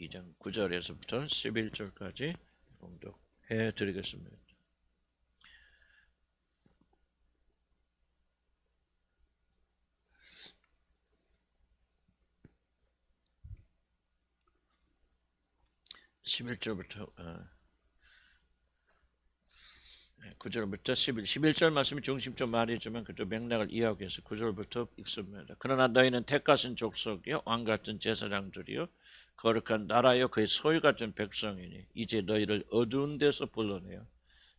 2장 9절에서부터 11절까지 봉독해 드리겠습니다. (11절부터) 9절부터 11절 말씀이 중심적 말이지만 그저 맥락을 이해하기 위해서 9절부터 읽습니다. 그러나 너희는 택하신 족속이요 왕같은 제사장들이요 거룩한 나라요 그의 소유 같은 백성이니 이제 너희를 어두운 데서 불러내어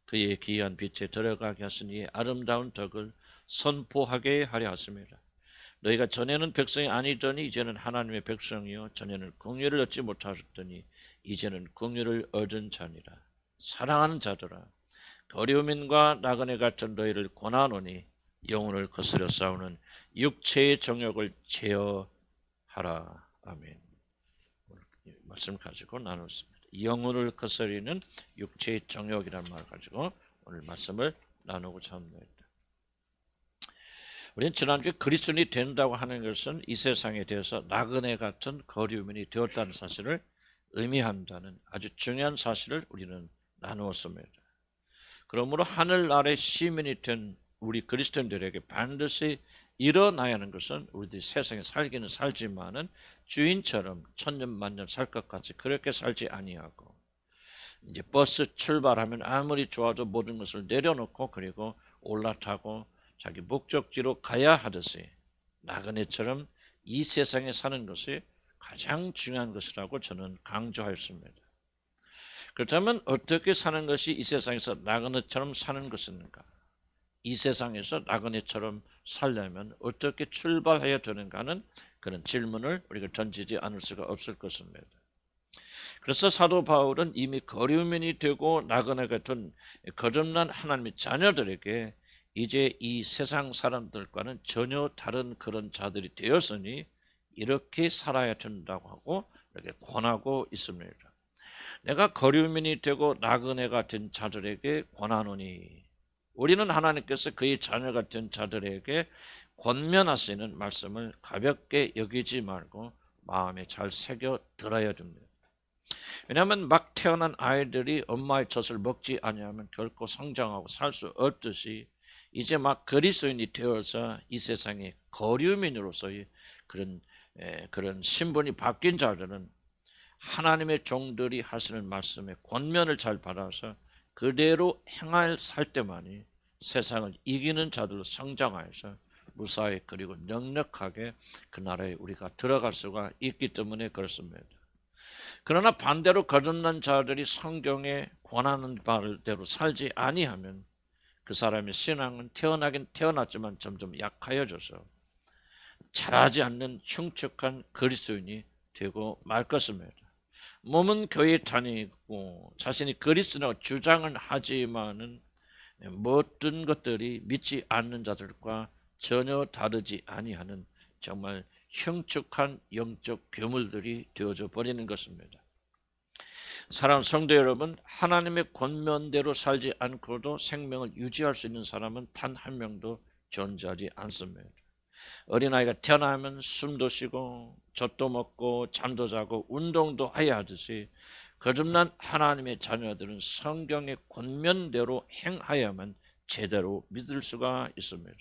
그의 귀한 빛에 들어가게 하시니 아름다운 덕을 선포하게 하려 하십니다. 너희가 전에는 백성이 아니더니 이제는 하나님의 백성이요 전에는 긍휼을 얻지 못하셨더니 이제는 긍휼을 얻은 자니라. 사랑하는 자들아 거류민과 나그네 같은 너희를 권하노니 영혼을 거스려 싸우는 육체의 정욕을 제어하라. 아멘. 말씀 가지고 나눴습니다. 영혼을 거스리는 육체의 정욕이라는 말을 가지고 오늘 말씀을 나누고자 합니다. 우리는 지난주에 그리스도인이 된다고 하는 것은 이 세상에 대해서 나그네 같은 거류민이 되었다는 사실을 의미한다는 아주 중요한 사실을 우리는 나누었습니다. 그러므로 하늘나라의 시민이 된 우리 그리스도인들에게 반드시 일어나야 하는 것은 우리들이 세상에 살기는 살지만은 주인처럼 천년만년 살 것 같이 그렇게 살지 아니하고 이제 버스 출발하면 아무리 좋아도 모든 것을 내려놓고 그리고 올라타고 자기 목적지로 가야 하듯이 나그네처럼 이 세상에 사는 것이 가장 중요한 것이라고 저는 강조하였습니다. 그렇다면 어떻게 사는 것이 이 세상에서 나그네처럼 사는 것인가? 이 세상에서 나그네처럼 살려면 어떻게 출발해야 되는가는 그런 질문을 우리가 던지지 않을 수가 없을 것입니다. 그래서 사도 바울은 이미 거류민이 되고 나그네 같은 거듭난 하나님의 자녀들에게 이제 이 세상 사람들과는 전혀 다른 그런 자들이 되었으니 이렇게 살아야 된다고 하고 이렇게 권하고 있습니다. 내가 거류민이 되고 나그네가 된 자들에게 권하노니 우리는 하나님께서 그의 자녀가 된 자들에게 권면하시는 말씀을 가볍게 여기지 말고 마음에 잘 새겨 들어야 됩니다. 왜냐하면 막 태어난 아이들이 엄마의 젖을 먹지 아니하면 결코 성장하고 살 수 없듯이 이제 막 그리스도인이 되어서 이 세상의 거류민으로서의 그런 신분이 바뀐 자들은 하나님의 종들이 하시는 말씀에 권면을 잘 받아서 그대로 행할 살 때만이 세상을 이기는 자들로 성장하여서 무사히 그리고 넉넉하게 그 나라에 우리가 들어갈 수가 있기 때문에 그렇습니다. 그러나 반대로 거듭난 자들이 성경에 권하는 바대로 살지 아니하면 그 사람의 신앙은 태어나긴 태어났지만 점점 약하여져서 자라지 않는 흉측한 그리스도인이 되고 말 것입니다. 몸은 교회에 다니고 자신이 그리스도라고 주장은 하지만은 모든 것들이 믿지 않는 자들과 전혀 다르지 아니하는 정말 흉측한 영적 괴물들이 되어져 버리는 것입니다. 사랑하는 성도 여러분, 하나님의 권면대로 살지 않고도 생명을 유지할 수 있는 사람은 단 한 명도 존재하지 않습니다. 어린아이가 태어나면 숨도 쉬고 젖도 먹고 잠도 자고 운동도 해야 하듯이 거듭난 하나님의 자녀들은 성경의 권면대로 행하야만 제대로 믿을 수가 있습니다.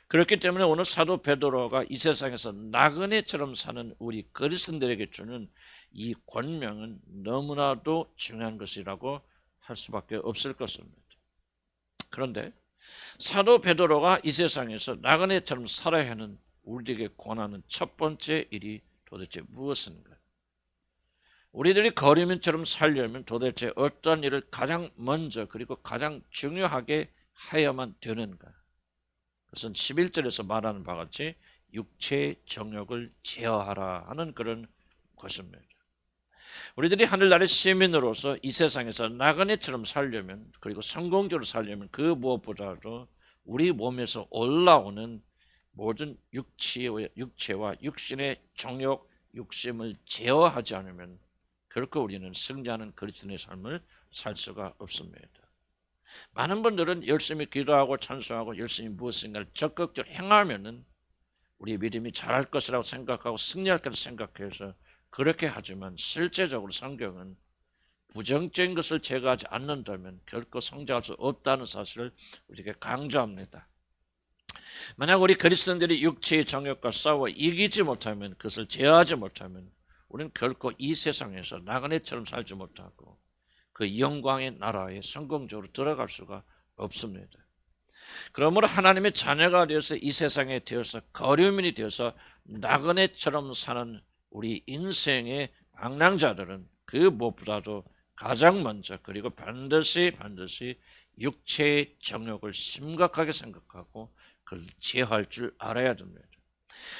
그렇기 때문에 오늘 사도 베드로가 이 세상에서 나그네처럼 사는 우리 그리스도인들에게 주는 이 권명은 너무나도 중요한 것이라고 할 수밖에 없을 것입니다. 그런데 사도 베드로가 이 세상에서 나그네처럼 살아야 하는 우리에게 권하는 첫 번째 일이 도대체 무엇인가? 우리들이 거류민처럼 살려면 도대체 어떤 일을 가장 먼저 그리고 가장 중요하게 하여야만 되는가? 그것은 11절에서 말하는 바와 같이 육체의 정욕을 제어하라 하는 그런 것입니다. 우리들이 하늘나라의 시민으로서 이 세상에서 나그네처럼 살려면 그리고 성공적으로 살려면 그 무엇보다도 우리 몸에서 올라오는 모든 육체와 육신의 정욕, 욕심을 제어하지 않으면 결코 우리는 승리하는 그리스도인의 삶을 살 수가 없습니다. 많은 분들은 열심히 기도하고 찬송하고 열심히 무엇인가를 적극적으로 행하면은 우리 믿음이 잘할 것이라고 생각하고 승리할 것을 생각해서 그렇게 하지만 실제적으로 성경은 부정적인 것을 제거하지 않는다면 결코 성장할 수 없다는 사실을 우리에게 강조합니다. 만약 우리 그리스도인들이 육체의 정욕과 싸워 이기지 못하면, 그것을 제어하지 못하면 우리는 결코 이 세상에서 나그네처럼 살지 못하고 그 영광의 나라에 성공적으로 들어갈 수가 없습니다. 그러므로 하나님의 자녀가 되어서 이 세상에 되어서 거류민이 되어서 나그네처럼 사는 우리 인생의 방랑자들은 그 무엇보다도 가장 먼저, 그리고 반드시 육체의 정욕을 심각하게 생각하고 그걸 제어할 줄 알아야 됩니다.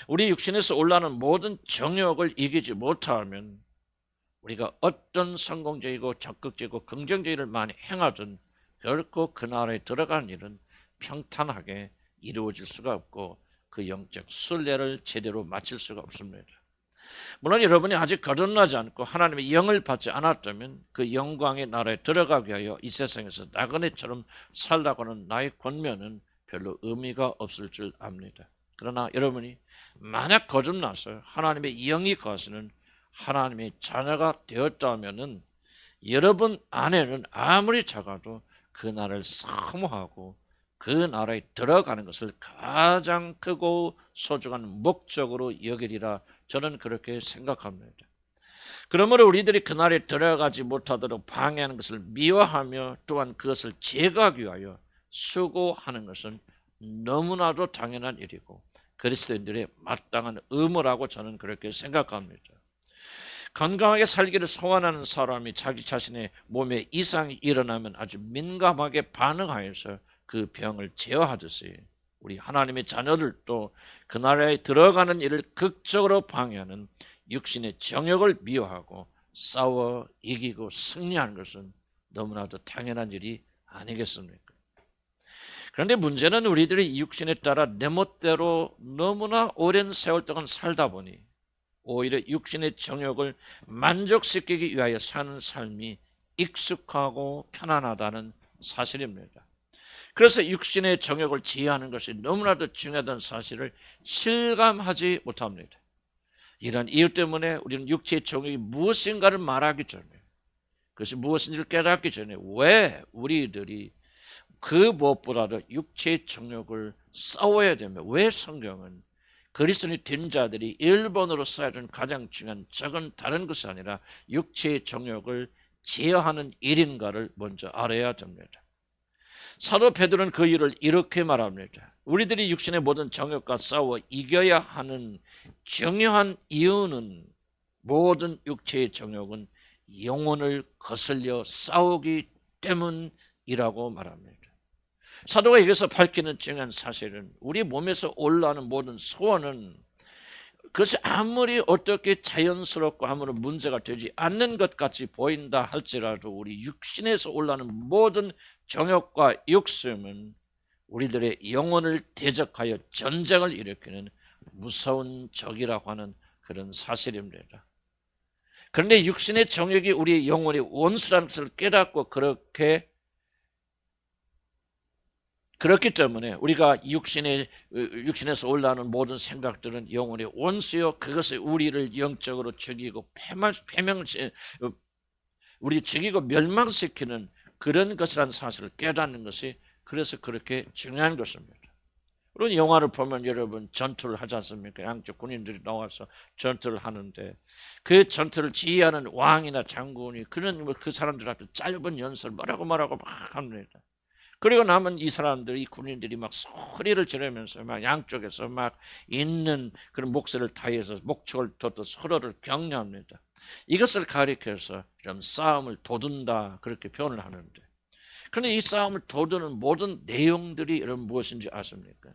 우리 육신에서 올라오는 모든 정욕을 이기지 못하면 우리가 어떤 성공적이고 적극적이고 긍정적인 일을 많이 행하든 결코 그 나라에 들어가는 일은 평탄하게 이루어질 수가 없고 그 영적 순례를 제대로 마칠 수가 없습니다. 물론 여러분이 아직 거듭나지 않고 하나님의 영을 받지 않았다면 그 영광의 나라에 들어가기 위하여 이 세상에서 나그네처럼 살라고 하는 나의 권면은 별로 의미가 없을 줄 압니다. 그러나 여러분이 만약 거듭나서 하나님의 영이 거하시는 하나님의 자녀가 되었다면은 여러분 안에는 아무리 작아도 그 나라를 사모하고 그 나라에 들어가는 것을 가장 크고 소중한 목적으로 여기리라, 저는 그렇게 생각합니다. 그러므로 우리들이 그 나라에 들어가지 못하도록 방해하는 것을 미워하며 또한 그것을 제거하기 위하여 수고하는 것은 너무나도 당연한 일이고 그리스도인들의 마땅한 의무라고 저는 그렇게 생각합니다. 건강하게 살기를 소원하는 사람이 자기 자신의 몸에 이상이 일어나면 아주 민감하게 반응하여서 그 병을 제어하듯이 우리 하나님의 자녀들도 그 나라에 들어가는 일을 극적으로 방해하는 육신의 정욕을 미워하고 싸워 이기고 승리하는 것은 너무나도 당연한 일이 아니겠습니까? 그런데 문제는 우리들이 육신에 따라 내 멋대로 너무나 오랜 세월 동안 살다 보니 오히려 육신의 정욕을 만족시키기 위하여 사는 삶이 익숙하고 편안하다는 사실입니다. 그래서 육신의 정욕을 제어하는 것이 너무나도 중요하다는 사실을 실감하지 못합니다. 이런 이유 때문에 우리는 육체의 정욕이 무엇인가를 말하기 전에, 그것이 무엇인지를 깨닫기 전에 왜 우리들이 그 무엇보다도 육체의 정욕을 싸워야 되며, 왜 성경은 그리스도인이 된 자들이 1번으로 써야 되는 가장 중요한 적은 다른 것이 아니라 육체의 정욕을 제어하는 일인가를 먼저 알아야 됩니다. 사도 베드로는 그 일을 이렇게 말합니다. 우리들이 육신의 모든 정욕과 싸워 이겨야 하는 중요한 이유는 모든 육체의 정욕은 영혼을 거슬려 싸우기 때문이라고 말합니다. 사도가 여기서 밝히는 중요한 사실은 우리 몸에서 올라오는 모든 소원은 그것이 아무리 어떻게 자연스럽고 아무런 문제가 되지 않는 것 같이 보인다 할지라도 우리 육신에서 올라오는 모든 정욕과 욕심은 우리들의 영혼을 대적하여 전쟁을 일으키는 무서운 적이라고 하는 그런 사실입니다. 그런데 육신의 정욕이 우리의 영혼의 원수라는 것을 깨닫고 그렇기 때문에 우리가 육신에서 올라오는 모든 생각들은 영혼의 원수요, 그것이 우리를 영적으로 죽이고 우리 죽이고 멸망시키는 그런 것이라는 사실을 깨닫는 것이 그래서 그렇게 중요한 것입니다. 그런 영화를 보면 여러분 전투를 하지 않습니까? 양쪽 군인들이 나와서 전투를 하는데 그 전투를 지휘하는 왕이나 장군이 그 사람들 앞에 짧은 연설 뭐라고 막 합니다. 그리고 나면 이 사람들이, 이 군인들이 막 소리를 지르면서 막 양쪽에서 막 있는 그런 목소리를 다해서 목축을 둬도 서로를 격려합니다. 이것을 가리켜서 좀 싸움을 돋운다, 그렇게 표현을 하는데, 그런데 이 싸움을 돋우는 모든 내용들이 여러분 무엇인지 아십니까?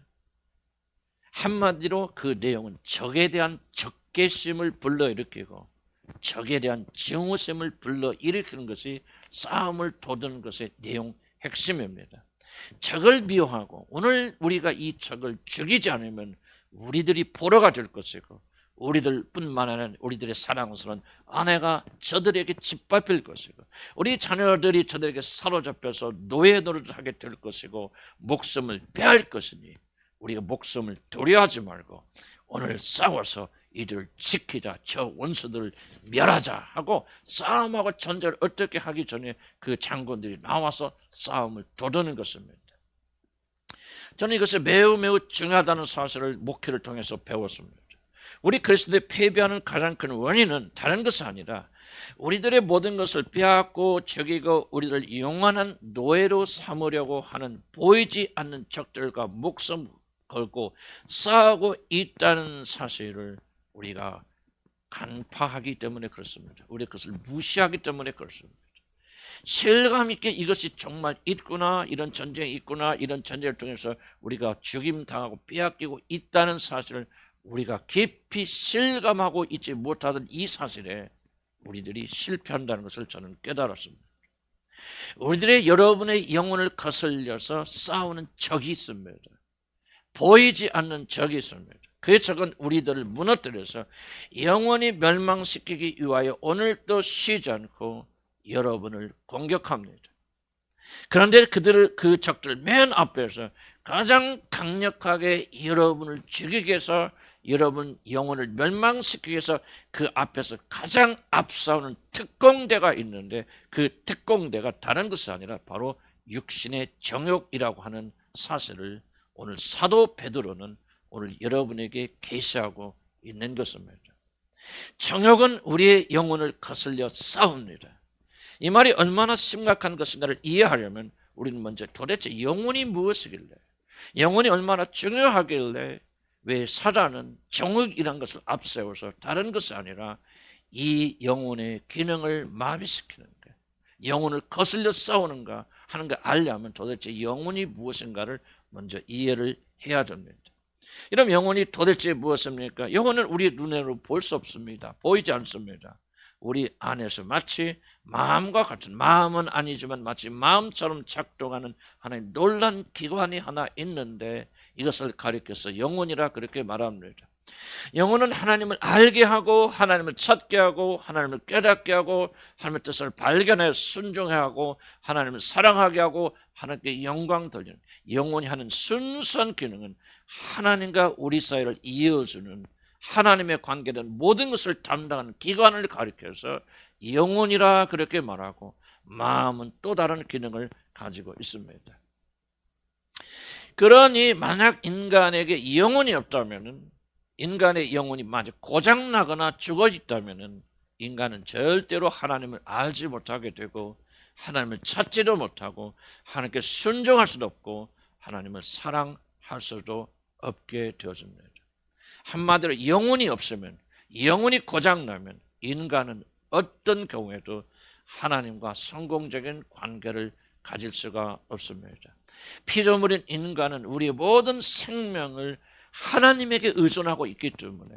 한마디로 그 내용은 적에 대한 적개심을 불러일으키고 적에 대한 증오심을 불러일으키는 것이 싸움을 돋우는 것의 내용 핵심입니다. 적을 미워하고 오늘 우리가 이 적을 죽이지 않으면 우리들이 포로가 될 것이고 우리들뿐만 아니라 우리들의 사랑스러운 아내가 저들에게 짓밟힐 것이고 우리 자녀들이 저들에게 사로잡혀서 노예 노릇을 하게 될 것이고 목숨을 빼앗을 것이니 우리가 목숨을 두려워하지 말고 오늘 싸워서 이들을 지키자, 저 원수들을 멸하자 하고 싸움하고 전쟁을 어떻게 하기 전에 그 장군들이 나와서 싸움을 도르는 것입니다. 저는 이것이 매우 중요하다는 사실을 목회를 통해서 배웠습니다. 우리 그리스도의 패배하는 가장 큰 원인은 다른 것이 아니라 우리들의 모든 것을 빼앗고 죽이고 우리들을 영원한 노예로 삼으려고 하는 보이지 않는 적들과 목숨 걸고 싸우고 있다는 사실을 우리가 간파하기 때문에 그렇습니다. 우리 그것을 무시하기 때문에 그렇습니다. 실감 있게 이것이 정말 있구나, 이런 전쟁이 있구나, 이런 전쟁을 통해서 우리가 죽임당하고 빼앗기고 있다는 사실을 우리가 깊이 실감하고 있지 못하던 이 사실에 우리들이 실패한다는 것을 저는 깨달았습니다. 우리들의 여러분의 영혼을 거슬려서 싸우는 적이 있습니다. 보이지 않는 적이 있습니다. 그 적은 우리들을 무너뜨려서 영원히 멸망시키기 위하여 오늘도 쉬지 않고 여러분을 공격합니다. 그런데 그 적들 맨 앞에서 가장 강력하게 여러분을 죽이기 위해서 여러분 영혼을 멸망시키기 위해서 그 앞에서 가장 앞서는 특공대가 있는데 그 특공대가 다른 것이 아니라 바로 육신의 정욕이라고 하는 사실을 오늘 사도 베드로는 오늘 여러분에게 계시하고 있는 것입니다. 정욕은 우리의 영혼을 거슬려 싸웁니다. 이 말이 얼마나 심각한 것인가를 이해하려면 우리는 먼저 도대체 영혼이 무엇이길래, 영혼이 얼마나 중요하길래 왜 사단은 정욕이라는 것을 앞세워서 다른 것이 아니라 이 영혼의 기능을 마비시키는가, 영혼을 거슬려 싸우는가 하는 걸 알려면 도대체 영혼이 무엇인가를 먼저 이해를 해야 됩니다. 이런 영혼이 도대체 무엇입니까? 영혼은 우리 눈으로 볼 수 없습니다. 보이지 않습니다. 우리 안에서 마치 마음과 같은, 마음은 아니지만 마치 마음처럼 작동하는 하나의 놀란 기관이 하나 있는데 이것을 가리켜서 영혼이라 그렇게 말합니다. 영혼은 하나님을 알게 하고 하나님을 찾게 하고 하나님을 깨닫게 하고 하나님의 뜻을 발견해 순종해 하고 하나님을 사랑하게 하고 하나님께 영광 돌리는, 영혼이 하는 순수한 기능은 하나님과 우리 사이를 이어주는, 하나님의 관계된 모든 것을 담당하는 기관을 가리켜서 영혼이라 그렇게 말하고, 마음은 또 다른 기능을 가지고 있습니다. 그러니 만약 인간에게 영혼이 없다면, 인간의 영혼이 만약 고장나거나 죽어 있다면 인간은 절대로 하나님을 알지 못하게 되고 하나님을 찾지도 못하고 하나님께 순종할 수도 없고 하나님을 사랑할 수도 없게 되어집니다. 한마디로 영혼이 없으면, 영혼이 고장나면 인간은 어떤 경우에도 하나님과 성공적인 관계를 가질 수가 없습니다. 피조물인 인간은 우리의 모든 생명을 하나님에게 의존하고 있기 때문에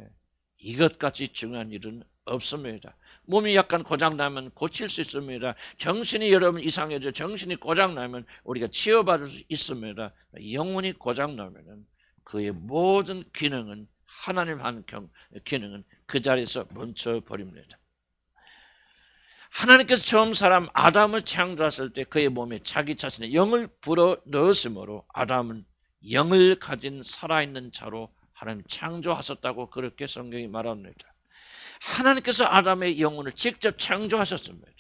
이것같이 중요한 일은 없습니다. 몸이 약간 고장나면 고칠 수 있습니다. 정신이 여러분 이상해져 정신이 고장나면 우리가 치유받을 수 있습니다. 영혼이 고장나면 그의 모든 기능은, 하나님 하는 기능은 그 자리에서 멈춰버립니다. 하나님께서 처음 사람 아담을 창조하실 때 그의 몸에 자기 자신의 영을 불어 넣으심으로 아담은 영을 가진 살아있는 자로 하나님 창조하셨다고 그렇게 성경이 말합니다. 하나님께서 아담의 영혼을 직접 창조하셨습니다.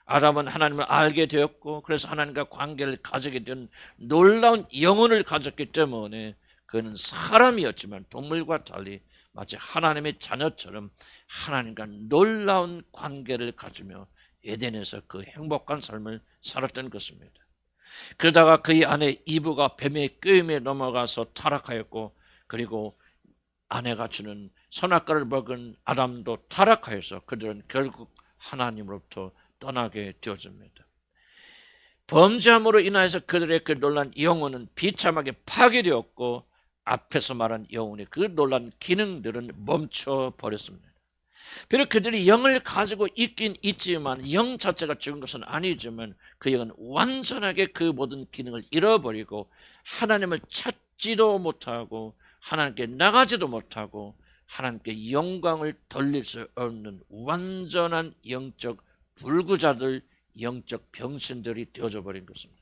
아담은 하나님을 알게 되었고 그래서 하나님과 관계를 가지게 된 놀라운 영혼을 가졌기 때문에 그는 사람이었지만 동물과 달리 마치 하나님의 자녀처럼 하나님과 놀라운 관계를 가지며 에덴에서 그 행복한 삶을 살았던 것입니다. 그러다가 그의 아내 이브가 뱀의 꾀임에 넘어가서 타락하였고, 그리고 아내가 주는 선악과를 먹은 아담도 타락하여서 그들은 결국 하나님으로부터 떠나게 되어집니다. 범죄함으로 인하여서 그들의 그 놀란 영혼은 비참하게 파괴되었고 앞에서 말한 영혼의 그 놀란 기능들은 멈춰버렸습니다. 비록 그들이 영을 가지고 있긴 있지만 영 자체가 죽은 것은 아니지만 그 영은 완전하게 그 모든 기능을 잃어버리고 하나님을 찾지도 못하고 하나님께 나가지도 못하고 하나님께 영광을 돌릴 수 없는 완전한 영적 불구자들, 영적 병신들이 되어져 버린 것입니다.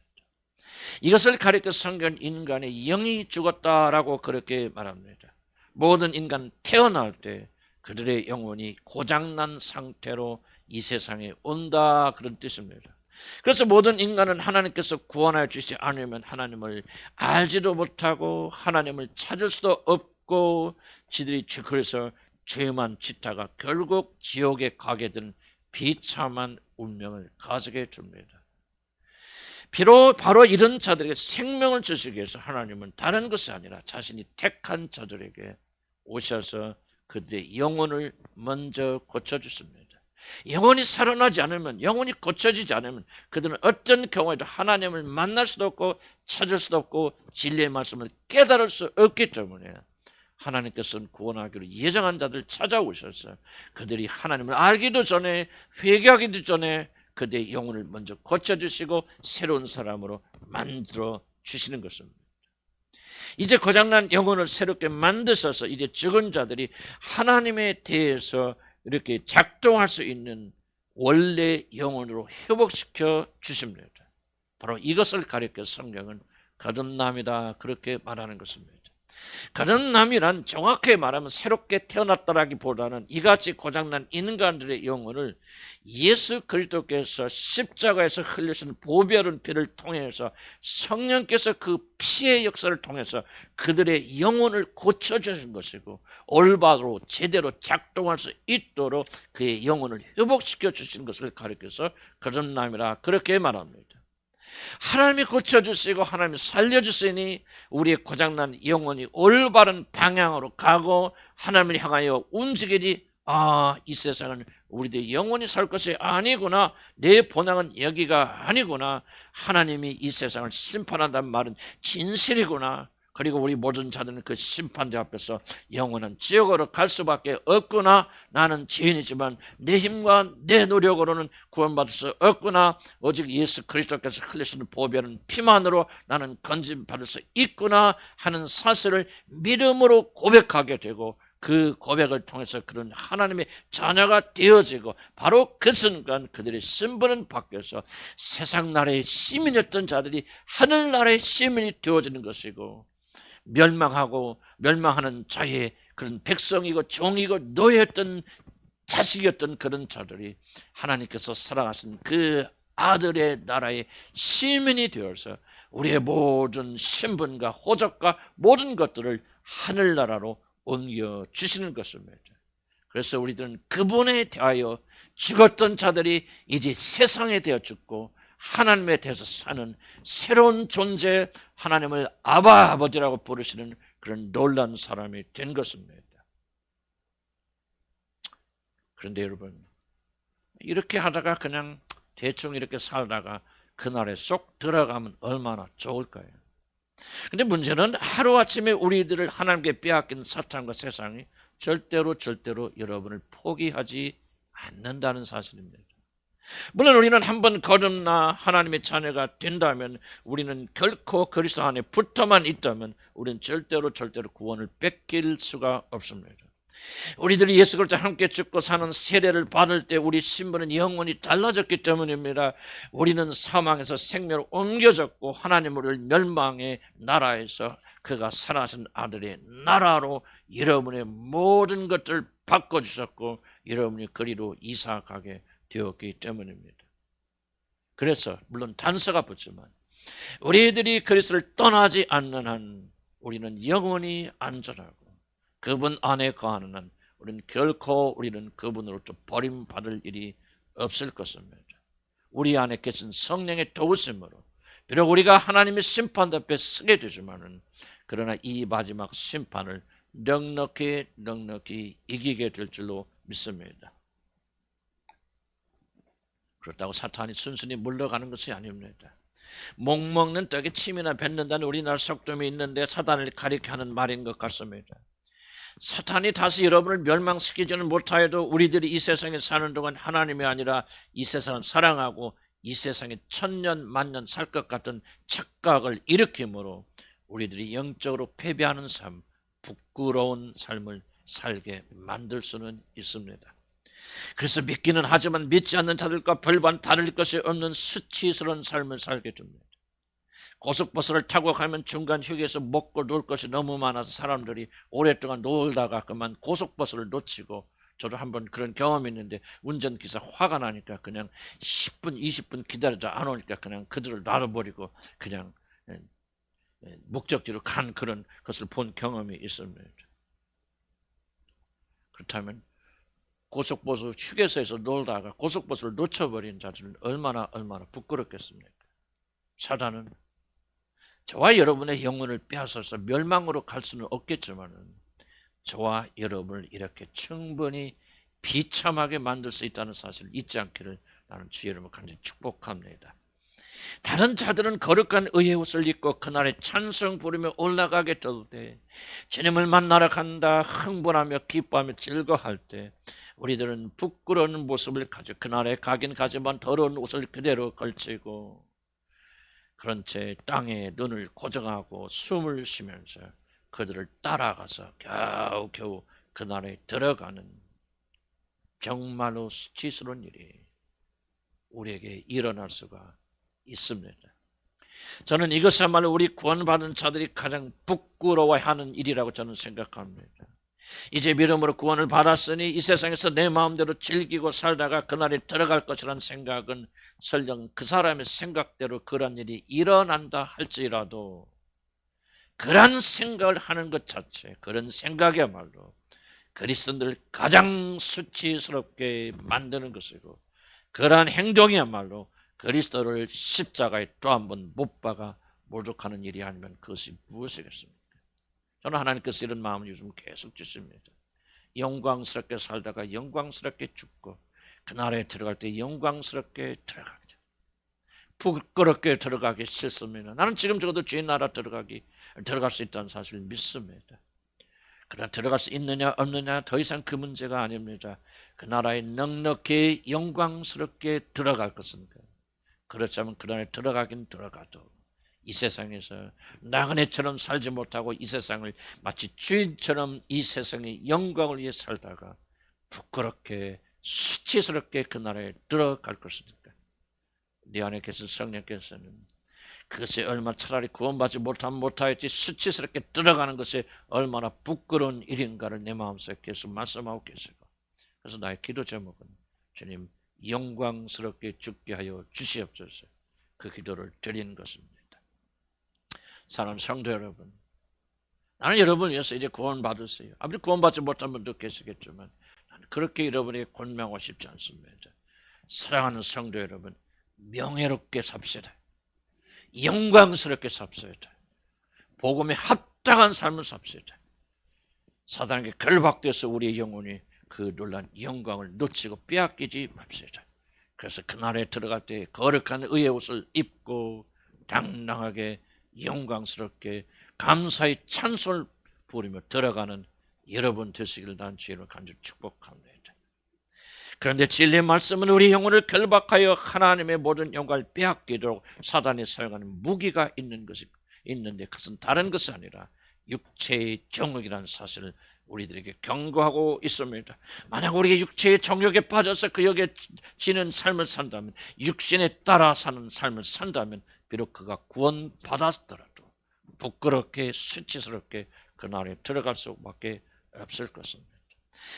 이것을 가리켜 성경은 인간의 영이 죽었다라고 그렇게 말합니다. 모든 인간 태어날 때 그들의 영혼이 고장난 상태로 이 세상에 온다, 그런 뜻입니다. 그래서 모든 인간은 하나님께서 구원하여 주시지 않으면 하나님을 알지도 못하고 하나님을 찾을 수도 없고 지들이 그래서 죄만 짓다가 결국 지옥에 가게 된 비참한 운명을 가지게 됩니다. 비록 바로 이런 자들에게 생명을 주시기 위해서 하나님은 다른 것이 아니라 자신이 택한 자들에게 오셔서 그들의 영혼을 먼저 고쳐주십니다. 영혼이 살아나지 않으면, 영혼이 고쳐지지 않으면 그들은 어떤 경우에도 하나님을 만날 수도 없고 찾을 수도 없고 진리의 말씀을 깨달을 수 없기 때문에 하나님께서는 구원하기로 예정한 자들 찾아오셔서 그들이 하나님을 알기도 전에, 회개하기도 전에 그들의 영혼을 먼저 고쳐주시고 새로운 사람으로 만들어 주시는 것입니다. 이제 고장난 영혼을 새롭게 만드셔서 이제 죽은 자들이 하나님에 대해서 이렇게 작동할 수 있는 원래 영혼으로 회복시켜 주십니다. 바로 이것을 가리켜 성경은 거듭남이다, 그렇게 말하는 것입니다. 거듭남이란 정확하게 말하면 새롭게 태어났다라기보다는 이같이 고장난 인간들의 영혼을 예수 그리스도께서 십자가에서 흘리신 보배로운 피를 통해서 성령께서 그 피의 역사를 통해서 그들의 영혼을 고쳐주신 것이고 올바로 제대로 작동할 수 있도록 그의 영혼을 회복시켜 주신 것을 가리켜서 거듭남이라 그렇게 말합니다. 하나님이 고쳐주시고 하나님이 살려주시니 우리의 고장난 영혼이 올바른 방향으로 가고 하나님을 향하여 움직이니, 이 세상은 우리들의 영혼이 살 것이 아니구나, 내 본향은 여기가 아니구나, 하나님이 이 세상을 심판한다는 말은 진실이구나, 그리고 우리 모든 자들은 그 심판대 앞에서 영원한 지옥으로 갈 수밖에 없구나, 나는 죄인이지만 내 힘과 내 노력으로는 구원받을 수 없구나, 오직 예수 그리스도께서 흘리시는 보배는 피만으로 나는 건진받을 수 있구나 하는 사실을 믿음으로 고백하게 되고 그 고백을 통해서 그런 하나님의 자녀가 되어지고 바로 그 순간 그들의 신분은 바뀌어서 세상 나라의 시민이었던 자들이 하늘나라의 시민이 되어지는 것이고 멸망하고 멸망하는 자의 그런 백성이고 종이고 노예였던 자식이었던 그런 자들이 하나님께서 사랑하신 그 아들의 나라의 시민이 되어서 우리의 모든 신분과 호적과 모든 것들을 하늘나라로 옮겨주시는 것입니다. 그래서 우리들은 그분에 대하여 죽었던 자들이 이제 세상에 대해 죽고 하나님에 대해서 사는 새로운 존재, 하나님을 아바 아버지라고 부르시는 그런 놀라운 사람이 된 것입니다. 그런데 여러분, 이렇게 하다가 그냥 대충 이렇게 살다가 그날에 쏙 들어가면 얼마나 좋을까요? 근데 문제는 하루아침에 우리들을 하나님께 빼앗긴 사탄과 세상이 절대로 여러분을 포기하지 않는다는 사실입니다. 물론 우리는 한번 거듭나 하나님의 자녀가 된다면, 우리는 결코 그리스도 안에 붙어만 있다면 우리는 절대로 구원을 뺏길 수가 없습니다. 우리들이 예수 그리스도와 함께 죽고 사는 세례를 받을 때 우리 신분은 영원히 달라졌기 때문입니다. 우리는 사망에서 생명으로 옮겨졌고 하나님 우리를 멸망의 나라에서 그가 살아나신 아들의 나라로 여러분의 모든 것들을 바꿔주셨고 여러분이 그리로 이사가게 되었기 때문입니다. 그래서 물론 단서가 붙지만 우리들이 그리스도를 떠나지 않는 한 우리는 영원히 안전하고 그분 안에 거하는 한 우리는 결코 그분으로부터 버림받을 일이 없을 것입니다. 우리 안에 계신 성령의 도우심으로 비록 우리가 하나님의 심판 앞에 서게 되지만은 그러나 이 마지막 심판을 넉넉히 이기게 될 줄로 믿습니다. 그렇다고 사탄이 순순히 물러가는 것이 아닙니다. 목먹는 떡에 침이나 뱉는다는 우리나라 속담이 있는데 사탄을 가리켜 하는 말인 것 같습니다. 사탄이 다시 여러분을 멸망시키지는 못하여도 우리들이 이 세상에 사는 동안 하나님이 아니라 이 세상을 사랑하고 이 세상에 천년 만년 살 것 같은 착각을 일으킴으로 우리들이 영적으로 패배하는 삶, 부끄러운 삶을 살게 만들 수는 있습니다. 그래서 믿기는 하지만 믿지 않는 자들과 별반 다를 것이 없는 수치스러운 삶을 살게 됩니다. 고속버스를 타고 가면 중간 휴게소 먹고 놀 것이 너무 많아서 사람들이 오랫동안 놀다가 그만 고속버스를 놓치고, 저도 한번 그런 경험이 있는데 운전기사 화가 나니까 그냥 10분 20분 기다리다 안 오니까 그냥 그들을 놔둬버리고 그냥 목적지로 간 그런 것을 본 경험이 있습니다. 그렇다면 고속버스 휴게소에서 놀다가 고속버스를 놓쳐버린 자들은 얼마나 부끄럽겠습니까? 사단은 저와 여러분의 영혼을 빼앗아서 멸망으로 갈 수는 없겠지만 저와 여러분을 이렇게 충분히 비참하게 만들 수 있다는 사실을 잊지 않기를 나는 주의 이름으로 간절히 축복합니다. 다른 자들은 거룩한 의의 옷을 입고 그날에 찬송 부르며 올라가게 될 때, 주님을 만나러 간다 흥분하며 기뻐하며 즐거워할 때, 우리들은 부끄러운 모습을 가지고 그날에 가긴 가지만 더러운 옷을 그대로 걸치고 그런 채 땅에 눈을 고정하고 숨을 쉬면서 그들을 따라가서 겨우 그날에 들어가는 정말로 수치스러운 일이 우리에게 일어날 수가 있습니다. 저는 이것야말로 우리 구원받은 자들이 가장 부끄러워하는 일이라고 저는 생각합니다. 이제 믿음으로 구원을 받았으니 이 세상에서 내 마음대로 즐기고 살다가 그날에 들어갈 것이라는 생각은 설령 그 사람의 생각대로 그런 일이 일어난다 할지라도 그런 생각을 하는 것 자체, 그런 생각이야말로 그리스도인들을 가장 수치스럽게 만드는 것이고, 그러한 행동이야말로 그리스도를 십자가에 또 한 번 못 박아 모독하는 일이 아니면 그것이 무엇이겠습니까? 저는 하나님께서 이런 마음을 요즘 계속 주십니다. 영광스럽게 살다가 영광스럽게 죽고 그날에 들어갈 때 영광스럽게 들어가죠. 부끄럽게 들어가기 싫습니다. 나는 지금 적어도 주의 나라 들어갈 수 있다는 사실을 믿습니다. 그러나 들어갈 수 있느냐 없느냐 더 이상 그 문제가 아닙니다. 그 나라에 넉넉히 영광스럽게 들어갈 것인가. 그렇자면 그 나라에 들어가긴 들어가도 이 세상에서 나그네처럼 살지 못하고 이 세상을 마치 주인처럼 이 세상의 영광을 위해 살다가 부끄럽게 수치스럽게 그 나라에 들어갈 것입니까? 네 안에 계신 성령께서는 그것이 얼마나 차라리 구원받지 못하면 못하였지 수치스럽게 들어가는 것이 얼마나 부끄러운 일인가를 내 마음속에 계속 말씀하고 계시고, 그래서 나의 기도 제목은 주님 영광스럽게 죽게 하여 주시옵소서, 그 기도를 드리는 것입니다. 사랑하는 성도 여러분, 나는 여러분을 위해서 이제 구원받으세요. 아무리 구원받지 못한 분도 계시겠지만 나는 그렇게 여러분에게 권명하고 싶지 않습니다. 사랑하는 성도 여러분, 명예롭게 삽시다. 영광스럽게 삽시다. 복음에 합당한 삶을 삽시다. 사단에게 결박돼서 우리의 영혼이 그 놀란 영광을 놓치고 빼앗기지 맙시다. 그래서 그날에 들어갈 때 거룩한 의의 옷을 입고 당당하게 영광스럽게 감사의 찬송을 부르며 들어가는 여러분 되시기를 난 주님을 간절히 축복합니다. 그런데 진리의 말씀은 우리 영혼을 결박하여 하나님의 모든 영광을 빼앗기도록 사단이 사용하는 무기가 있는데 그것은 다른 것이 아니라 육체의 정욕이라는 사실을 우리들에게 경고하고 있습니다. 만약 우리가 육체의 정욕에 빠져서 그 역에 지는 삶을 산다면, 육신에 따라 사는 삶을 산다면 비록 그가 구원받았더라도 부끄럽게 수치스럽게 그 날에 들어갈 수밖에 없을 것입니다.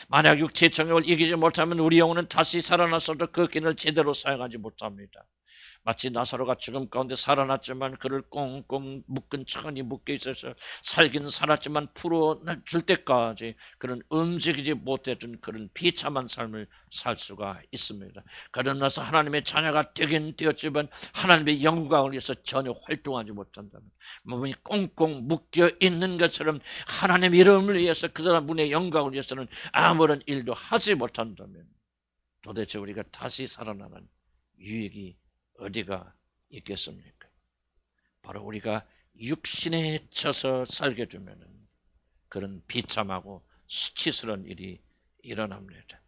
만약 육체의 정욕을 이기지 못하면 우리 영혼은 다시 살아나서도 그 기능을 제대로 사용하지 못합니다. 마치 나사로가 죽음 가운데 살아났지만 그를 꽁꽁 묶은 천이 묶여 있어서 살기는 살았지만 풀어줄 때까지 그런 움직이지 못했던 그런 비참한 삶을 살 수가 있습니다. 그러나서 하나님의 자녀가 되긴 되었지만 하나님의 영광을 위해서 전혀 활동하지 못한다면, 몸이 꽁꽁 묶여 있는 것처럼 하나님의 이름을 위해서 그 사람 분의 영광을 위해서는 아무런 일도 하지 못한다면 도대체 우리가 다시 살아나는 유익이 어디가 있겠습니까? 바로 우리가 육신에 져서 살게 되면 그런 비참하고 수치스러운 일이 일어납니다.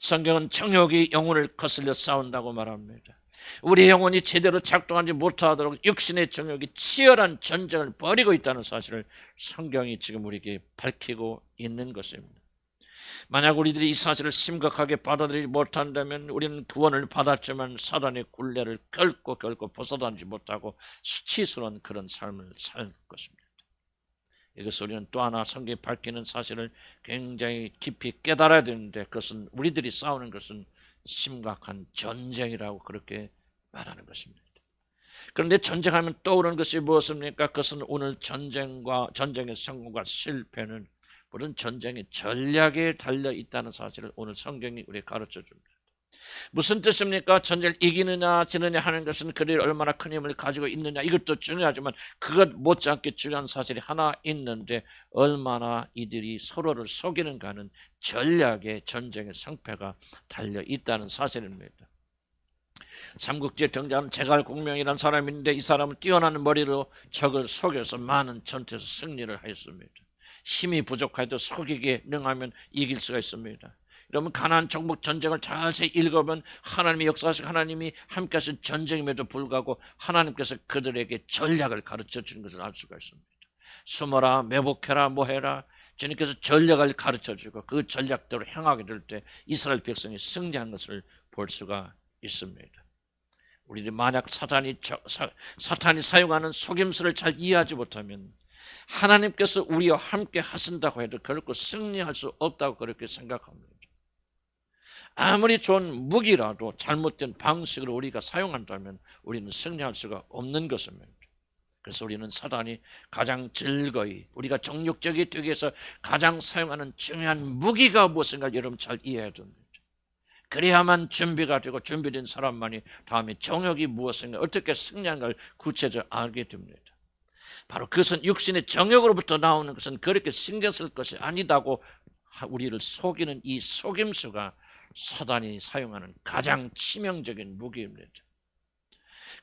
성경은 정욕이 영혼을 거슬려 싸운다고 말합니다. 우리 영혼이 제대로 작동하지 못하도록 육신의 정욕이 치열한 전쟁을 벌이고 있다는 사실을 성경이 지금 우리에게 밝히고 있는 것입니다. 만약 우리들이 이 사실을 심각하게 받아들이지 못한다면 우리는 구원을 받았지만 사단의 굴레를 결코 벗어나지 못하고 수치스러운 그런 삶을 살 것입니다. 이것을 우리는 또 하나 성경에 밝히는 사실을 굉장히 깊이 깨달아야 되는데, 그것은 우리들이 싸우는 것은 심각한 전쟁이라고 그렇게 말하는 것입니다. 그런데 전쟁하면 떠오르는 것이 무엇입니까? 그것은 오늘 전쟁의 성공과 실패는 모든 전쟁의 전략에 달려 있다는 사실을 오늘 성경이 우리에게 가르쳐 줍니다. 무슨 뜻입니까? 전쟁을 이기느냐 지느냐 하는 것은 그들이 얼마나 큰 힘을 가지고 있느냐, 이것도 중요하지만 그것 못지않게 중요한 사실이 하나 있는데, 얼마나 이들이 서로를 속이는가는 전략의 전쟁의 성패가 달려 있다는 사실입니다. 삼국지에 등장하는 제갈공명이라는 사람이 있는데, 이 사람은 뛰어난 머리로 적을 속여서 많은 전투에서 승리를 하였습니다. 힘이 부족해도 속이기에 능하면 이길 수가 있습니다. 여러분, 가나안 정복 전쟁을 자세히 읽어보면 하나님의 역사하시고 하나님이 함께 하신 전쟁임에도 불구하고 하나님께서 그들에게 전략을 가르쳐 주는 것을 알 수가 있습니다. 숨어라, 매복해라, 뭐해라, 주님께서 전략을 가르쳐 주고 그 전략대로 행하게 될 때 이스라엘 백성이 승리한 것을 볼 수가 있습니다. 우리들이 만약 사탄이 사용하는 속임수를 잘 이해하지 못하면 하나님께서 우리와 함께 하신다고 해도 결코 승리할 수 없다고 그렇게 생각합니다. 아무리 좋은 무기라도 잘못된 방식으로 우리가 사용한다면 우리는 승리할 수가 없는 것입니다. 그래서 우리는 사단이 가장 즐거이 우리가 정욕적이 되기 위해서 가장 사용하는 중요한 무기가 무엇인가 여러분 잘 이해해야 됩니다. 그래야만 준비가 되고 준비된 사람만이 다음에 정욕이 무엇인가 어떻게 승리한가를 구체적으로 알게 됩니다. 바로 그것은 육신의 정욕으로부터 나오는 것은 그렇게 신경 쓸 것이 아니다고 우리를 속이는 이 속임수가 사단이 사용하는 가장 치명적인 무기입니다.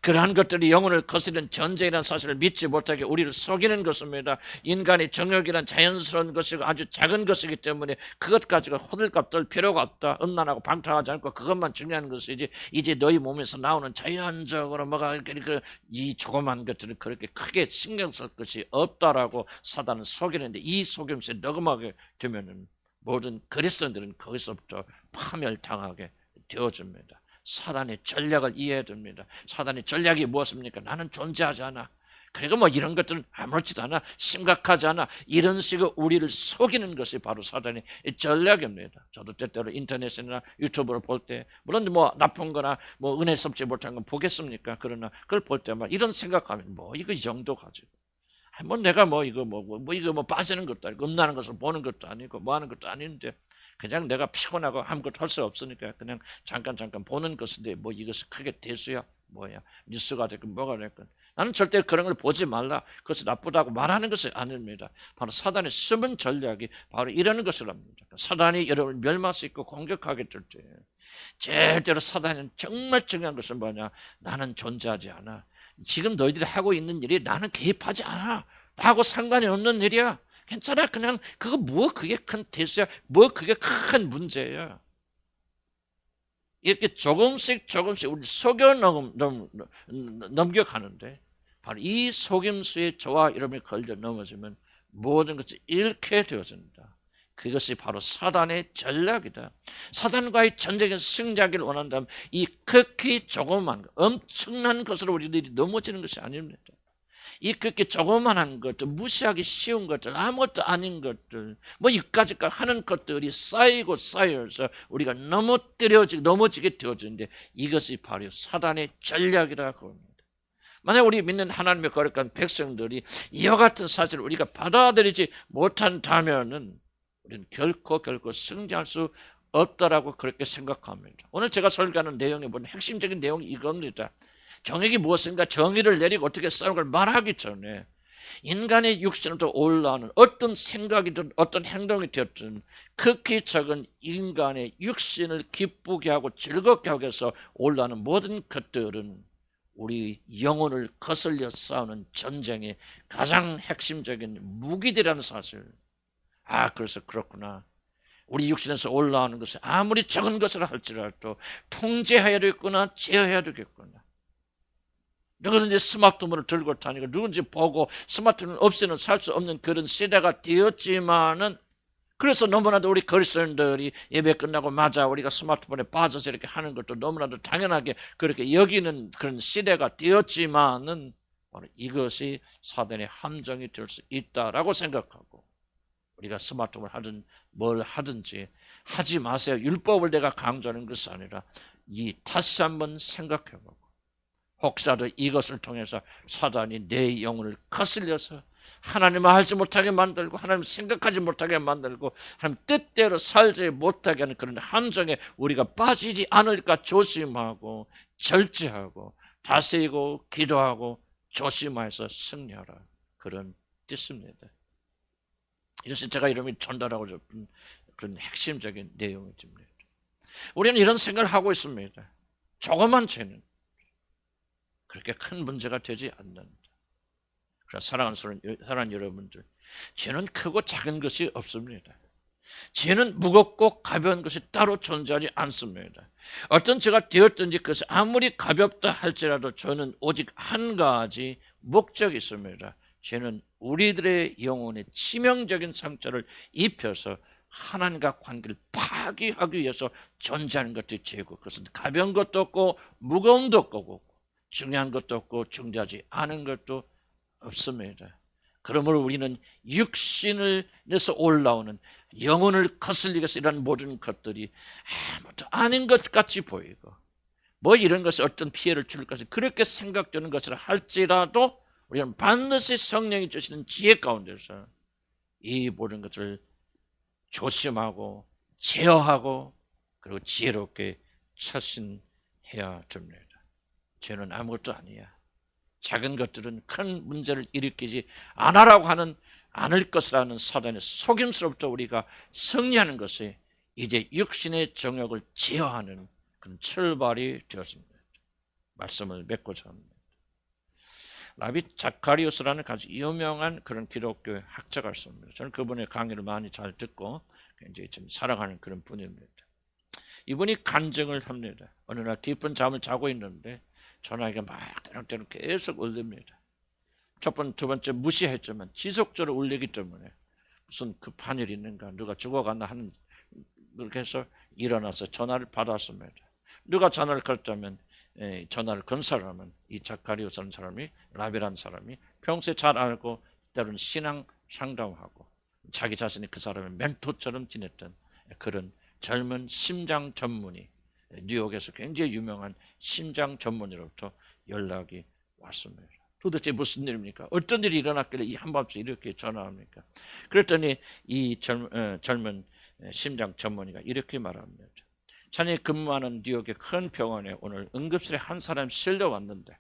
그러한 것들이 영혼을 거스르는 전쟁이라는 사실을 믿지 못하게 우리를 속이는 것입니다. 인간의 정욕이란 자연스러운 것이고 아주 작은 것이기 때문에 그것 가지고 호들갑 떨 필요가 없다, 음란하고 방탕하지 않고 그것만 중요한 것이지, 이제 너희 몸에서 나오는 자연적으로 뭐가 이 조그만 것들을 그렇게 크게 신경 쓸 것이 없다라고 사단은 속이는데, 이 속임수에 녹음하게 되면은 모든 그리스도인들은 거기서부터 파멸당하게 되어집니다. 사단의 전략을 이해해야 됩니다. 사단의 전략이 무엇입니까? 나는 존재하지 않아, 그리고 뭐 이런 것들은 아무렇지도 않아, 심각하지 않아, 이런 식으로 우리를 속이는 것이 바로 사단의 전략입니다. 저도 때때로 인터넷이나 유튜브를 볼 때, 물론 뭐 나쁜 거나 뭐 은혜롭지 못한 건 보겠습니까? 그러나 그걸 볼 때마다 이런 생각하면 뭐 이거 이 정도 가지고 뭐 내가 뭐 이거 빠지는 것도 아니고 음란한 것을 보는 것도 아니고 뭐 하는 것도 아닌데, 그냥 내가 피곤하고 아무것도 할 수 없으니까 그냥 잠깐 보는 것인데 뭐 이것이 크게 대수야 뭐야, 뉴스가 됐건 뭐가 됐건 나는 절대 그런 걸 보지 말라, 그것이 나쁘다고 말하는 것이 아닙니다. 바로 사단의 숨은 전략이 바로 이러는 것이랍니다. 사단이 여러분을 멸망시키고 공격하게 될 때 절대로 사단은 정말 중요한 것은 뭐냐, 나는 존재하지 않아, 지금 너희들이 하고 있는 일이 나는 개입하지 않아, 나하고 상관이 없는 일이야, 괜찮아, 그냥 그거 뭐 그게 큰 대수야, 뭐 그게 큰 문제야. 이렇게 조금씩 우리 속여 넘겨가는데, 바로 이 속임수의 저와 여러분이 걸려 넘어지면 모든 것이 잃게 되어진다. 그것이 바로 사단의 전략이다. 사단과의 전쟁에서 승리하기를 원한다면 이 극히 조그만 엄청난 것으로 우리들이 넘어지는 것이 아닙니다. 이 그렇게 조그만한 것들, 무시하기 쉬운 것들, 아무것도 아닌 것들, 뭐 이까지 하는 것들이 쌓여서 우리가 넘어지게 되어지는데, 이것이 바로 사단의 전략이라고 합니다. 만약 우리 믿는 하나님의 거룩한 백성들이 이와 같은 사실을 우리가 받아들이지 못한다면은 우리는 결코 승리할 수 없다라고 그렇게 생각합니다. 오늘 제가 설교하는 내용에 보면 핵심적인 내용이 이겁니다. 정의가 무엇인가, 정의를 내리고 어떻게 싸우는 걸 말하기 전에 인간의 육신으로 올라오는 어떤 생각이든 어떤 행동이 되었든 극히 적은 인간의 육신을 기쁘게 하고 즐겁게 하기 위해서 올라오는 모든 것들은 우리 영혼을 거슬려 싸우는 전쟁의 가장 핵심적인 무기들이라는 사실. 그래서 그렇구나. 우리 육신에서 올라오는 것은 아무리 적은 것을 할지라도 통제해야 되겠구나, 제어해야 되겠구나. 누구든지 스마트폰을 들고 다니고 누구든지 보고 스마트폰 없이는 살 수 없는 그런 시대가 되었지만은 그래서 너무나도 우리 그리스도인들이 예배 끝나고 맞아 우리가 스마트폰에 빠져서 이렇게 하는 것도 너무나도 당연하게 그렇게 여기는 그런 시대가 되었지만은 바로 이것이 사단의 함정이 될 수 있다라고 생각하고 우리가 스마트폰을 하든 뭘 하든지 하지 마세요. 율법을 내가 강조하는 것이 아니라 다시 한번 생각해보고 혹시라도 이것을 통해서 사단이 내 영혼을 거슬려서 하나님을 알지 못하게 만들고 하나님 생각하지 못하게 만들고 하나님 뜻대로 살지 못하게 하는 그런 함정에 우리가 빠지지 않을까 조심하고 절제하고 다스리고 기도하고 조심해서 승리하라, 그런 뜻입니다. 이것이 제가 이름이 전달하고 싶은 그런 핵심적인 내용입니다. 우리는 이런 생각을 하고 있습니다. 조그만 죄는 그렇게 큰 문제가 되지 않는다. 그래서 사랑하는 여러분들, 죄는 크고 작은 것이 없습니다. 죄는 무겁고 가벼운 것이 따로 존재하지 않습니다. 어떤 죄가 되었든지 그것이 아무리 가볍다 할지라도 저는 오직 한 가지 목적이 있습니다. 죄는 우리들의 영혼에 치명적인 상처를 입혀서 하나님과 관계를 파괴하기 위해서 존재하는 것이 죄고, 그것은 가벼운 것도 없고 무거운 것도 없고 중요한 것도 없고 중요하지 않은 것도 없습니다. 그러므로 우리는 육신에서 올라오는 영혼을 거슬리게 해서 이런 모든 것들이 아무것도 아닌 것 같이 보이고 뭐 이런 것이 어떤 피해를 줄 것이 그렇게 생각되는 것이라 할지라도 우리는 반드시 성령이 주시는 지혜 가운데서 이 모든 것을 조심하고 제어하고 그리고 지혜롭게 처신해야 됩니다. 죄는 아무것도 아니야. 작은 것들은 큰 문제를 일으키지 않을 것이라는 사단의 속임수로부터 우리가 승리하는 것이 이제 육신의 정욕을 제어하는 그런 출발이 되었습니다. 말씀을 맺고자 합니다. 라비 자카리우스라는 아주 유명한 그런 기독교 학자가 있습니다. 저는 그분의 강의를 많이 잘 듣고 굉장히 좀 사랑하는 그런 분입니다. 이분이 간증을 합니다. 어느 날 깊은 잠을 자고 있는데 전화기가 막 때롱때롱 계속 울립니다. 두 번째 무시했지만 지속적으로 울리기 때문에 무슨 급한 일이 있는가, 누가 죽어갔나 하는, 그렇게 해서 일어나서 전화를 받았습니다. 누가 전화를 걸었다면 전화를 건 사람은 이 자카리오스라는 사람이, 라비라는 사람이 평소에 잘 알고 때로는 신앙 상담하고 자기 자신이 그 사람의 멘토처럼 지냈던 그런 젊은 심장 전문의, 뉴욕에서 굉장히 유명한 심장 전문의로부터 연락이 왔습니다. 도대체 무슨 일입니까? 어떤 일이 일어났길래 이 한밤중에 이렇게 전화합니까? 그랬더니 이 젊은 심장 전문의가 이렇게 말합니다. 자네 근무하는 뉴욕의 큰 병원에 오늘 응급실에 한 사람이 실려왔는데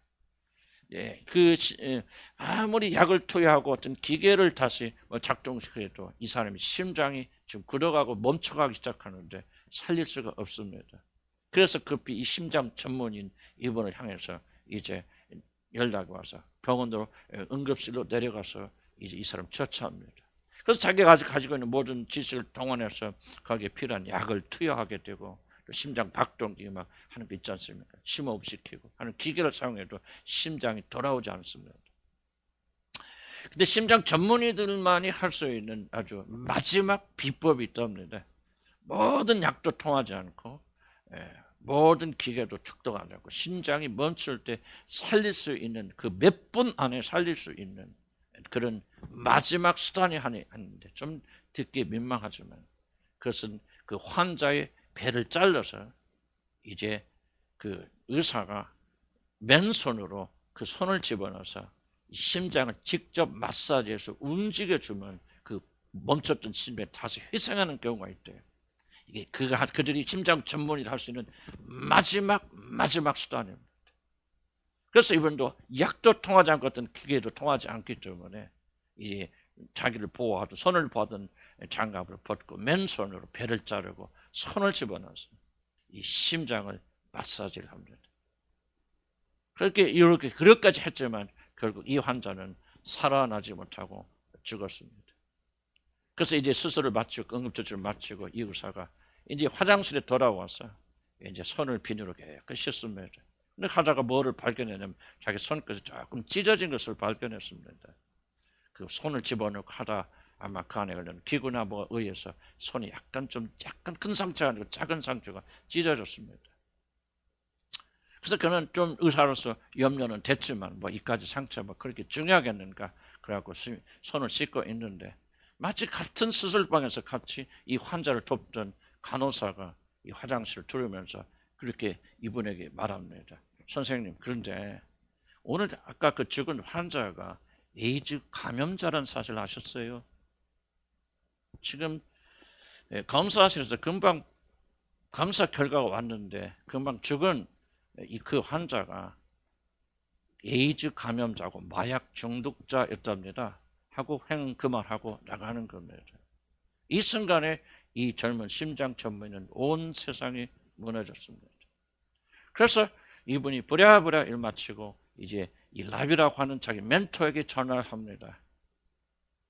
아무리 약을 투여하고 어떤 기계를 다시 작동시켜도 이 사람이 심장이 지금 굳어가고 멈춰가기 시작하는데 살릴 수가 없습니다. 그래서 급히 이 심장 전문인 이분을 향해서 이제 연락이 와서 병원으로 응급실로 내려가서 이제 이 사람 처치합니다. 그래서 자기가 가지고 있는 모든 지식을 동원해서 거기에 필요한 약을 투여하게 되고 또 심장 박동기 막 하는 거 있지 않습니까? 심호흡시키고 하는 기계를 사용해도 심장이 돌아오지 않습니다. 근데 심장 전문의들만이 할 수 있는 아주 마지막 비법이 있답니다. 모든 약도 통하지 않고 모든 기계도 축도하지 않고 심장이 멈출 때 살릴 수 있는 그 몇 분 안에 살릴 수 있는 그런 마지막 수단이 하나 있는데 좀 듣기 민망하지만 그것은 그 환자의 배를 잘라서 이제 그 의사가 맨손으로 그 손을 집어넣어서 심장을 직접 마사지해서 움직여주면 그 멈췄던 심장이 다시 회생하는 경우가 있대요. 이게 그들이 심장 전문의를 할 수 있는 마지막 수단입니다. 그래서 이분도 약도 통하지 않고 어떤 기계도 통하지 않기 때문에 이제 자기를 보호하던 손을 보던 장갑을 벗고 맨손으로 배를 자르고 손을 집어넣어서 이 심장을 마사지를 합니다. 그렇게까지 했지만 결국 이 환자는 살아나지 못하고 죽었습니다. 그래서 이제 수술을 마치고 응급조치를 마치고 이 의사가 이제 화장실에 돌아와서 이제 손을 비누로 깨끗이 씻습니다. 근데 하다가 뭐를 발견했냐면 자기 손끝이 조금 찢어진 것을 발견했습니다. 그 손을 집어넣고 하다 아마 그 안에 걸린 기구나 뭐에 의해서 손이 약간 큰 상처가 아니고 작은 상처가 찢어졌습니다. 그래서 그는 좀 의사로서 염려는 됐지만 뭐 이까지 상처 뭐 그렇게 중요하겠는가 그래갖고 손을 씻고 있는데 마치 같은 수술방에서 같이 이 환자를 돕던 간호사가 이 화장실을 들으면서 그렇게 이분에게 말합니다. 선생님, 그런데 오늘 아까 그 죽은 환자가 에이즈 감염자라는 사실 아셨어요? 지금 검사실에서 금방 검사 결과가 왔는데 금방 죽은 그 환자가 에이즈 감염자고 마약 중독자였답니다. 하고 그만하고 나가는 겁니다. 이 순간에 이 젊은 심장 전문의는 온 세상이 무너졌습니다. 그래서 이분이 부랴부랴 일 마치고 이제 이 라비라고 하는 자기 멘토에게 전화를 합니다.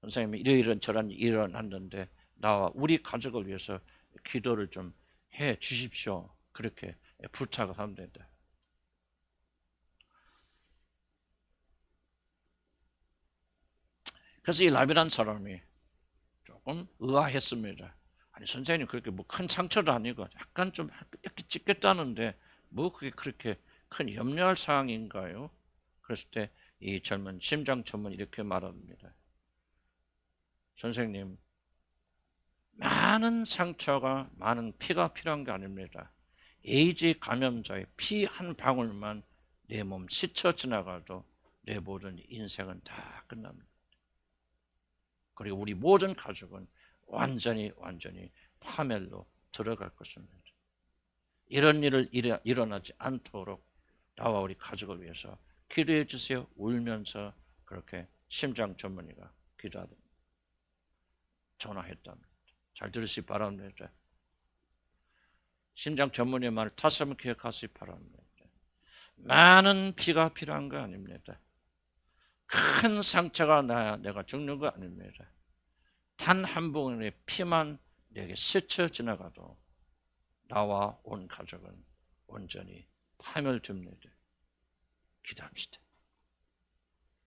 선생님이 이런 저런 일이 일어났는데 나와 우리 가족을 위해서 기도를 좀 해 주십시오. 그렇게 부탁을 합니다. 그래서 이 라비란 사람이 조금 의아했습니다. 아니 선생님 그렇게 뭐 큰 상처도 아니고 약간 좀 이렇게 찢겠다는데 뭐 그게 그렇게 큰 염려할 사항인가요? 그랬을 때 이 젊은 심장 전문이 이렇게 말합니다. 선생님, 많은 상처가 많은 피가 필요한 게 아닙니다. 에이즈 감염자의 피 한 방울만 내 몸 스쳐 지나가도 내 모든 인생은 다 끝납니다. 그리고 우리 모든 가족은 완전히 파멸로 들어갈 것입니다. 이런 일을 일어나지 않도록 나와 우리 가족을 위해서 기도해 주세요. 울면서 그렇게 심장 전문의가 기도하다 전화했답니다. 잘 들으시기 바랍니다. 심장 전문의의 말을 다시 한번 기억하시기 바랍니다. 많은 피가 필요한 거 아닙니다. 큰 상처가 나야 내가 죽는 거 아닙니다. 단 한 봉의 피만 내게 스쳐 지나가도 나와 온 가족은 온전히 파멸됩니다. 기도합시다.